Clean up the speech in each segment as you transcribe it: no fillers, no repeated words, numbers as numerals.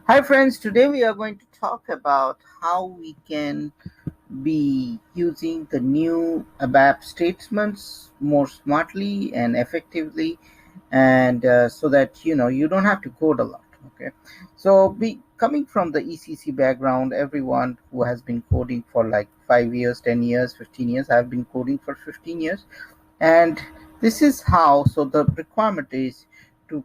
Hi friends, today we are going to talk about how we can be using the new ABAP statements more smartly and effectively, and so that you don't have to code a lot. Okay, so be coming from the ECC background, everyone who has been coding for like 5 years, 10 years, 15 years. I've been coding for 15 years, and this is how. So the requirement is to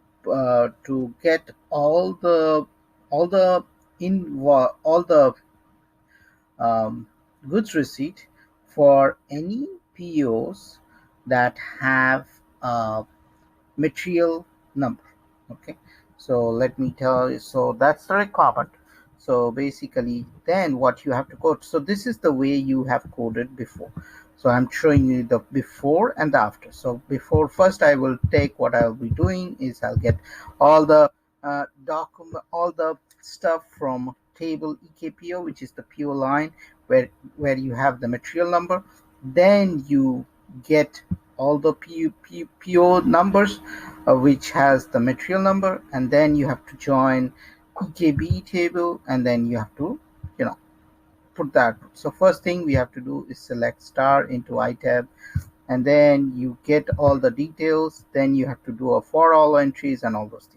get all the all the um, goods receipt for any POs that have a material number. Okay, so let me tell you. So that's the requirement. So basically, then what you have to code. So this is the way you have coded before. So I'm showing you the before and the after. So before, first I will take, what I'll be doing is I'll get all the document, all the stuff from table EKPO, which is the PO line where you have the material number. Then you get all the PO numbers, which has the material number, and then you have to join EKB table, and then you have to you know put that. So first thing we have to do is select star into iTab, and then you get all the details. Then you have to do a for all entries and all those things.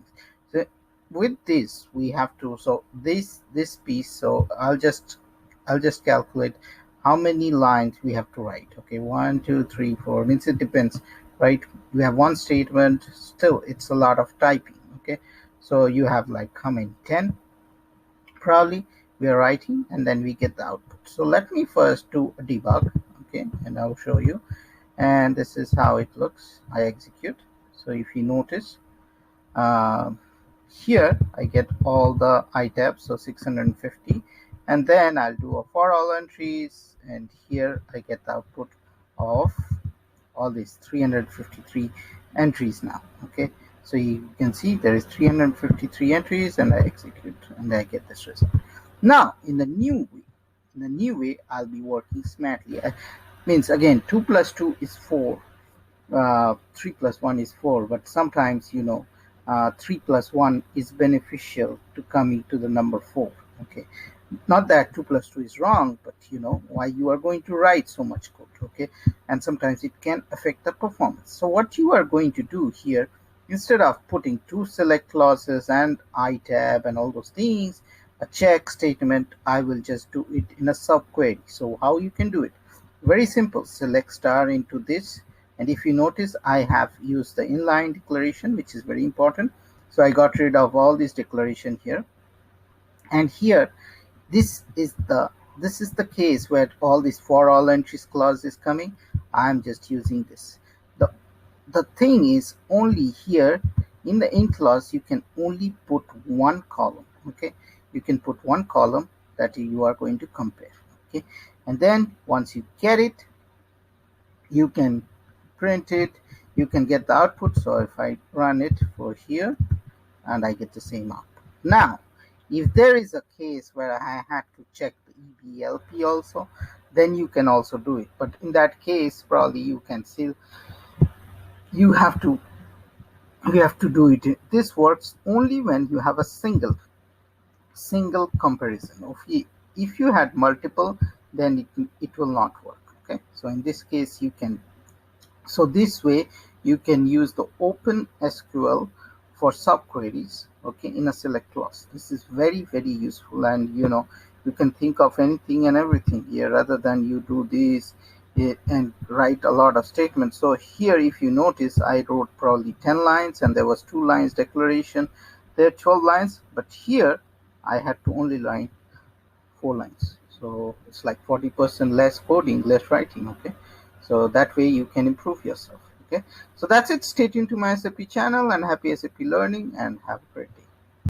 So with this we have to, so this piece, so I'll just calculate how many lines we have to write. Okay, 1 2 3 4, means it depends, right? We have one statement, still it's a lot of typing. Okay, so you have like how many, 10 probably we are writing, and then we get the output. So let me first do a debug. Okay, and I'll show you. And this is how it looks. I execute. So if you notice, uh, here I get all the itabs, so 650, and then I'll do a for all entries, and here I get the output of all these 353 entries now. Okay, so you can see there is 353 entries, and I execute and I get this result. Now in the new way I'll be working smartly. Means again, 2 plus 2 is 4, 3 plus 1 is 4, but sometimes 3 plus 1 is beneficial to coming to the number 4. Okay, not that 2 plus 2 is wrong, but why you are going to write so much code. Okay, and sometimes it can affect the performance. So what you are going to do here, instead of putting two select clauses and itab and all those things, a check statement, I will just do it in a subquery. So how you can do it? Very simple. Select star into this, and if you notice, I have used the inline declaration, which is very important. So I got rid of all this declaration here, and here this is the case where all this for all entries clause is coming. I'm just using this. The thing is, only here in the in clause you can only put one column. Okay, you can put one column that you are going to compare. Okay, and then once you get it, you can print it, you can get the output. So if I run it for here, and I get the same output. Now if there is a case where I had to check the EBLP also, then you can also do it, but in that case probably you can still, you have to you have to do it. This works only when you have a single comparison. If you had multiple, then it will not work. Okay, so in this case you can, so this way you can use the open SQL for subqueries, okay, in a select clause. This is very useful, and you can think of anything and everything here rather than you do this and write a lot of statements. So here, if you notice, I wrote probably 10 lines, and there was 2 lines declaration. There are 12 lines, but here I had to only line 4 lines. So it's like 40% less coding, less writing. Okay, so that way you can improve yourself. Okay, so that's it. Stay tuned to my SAP channel, and happy SAP learning, and have a great day.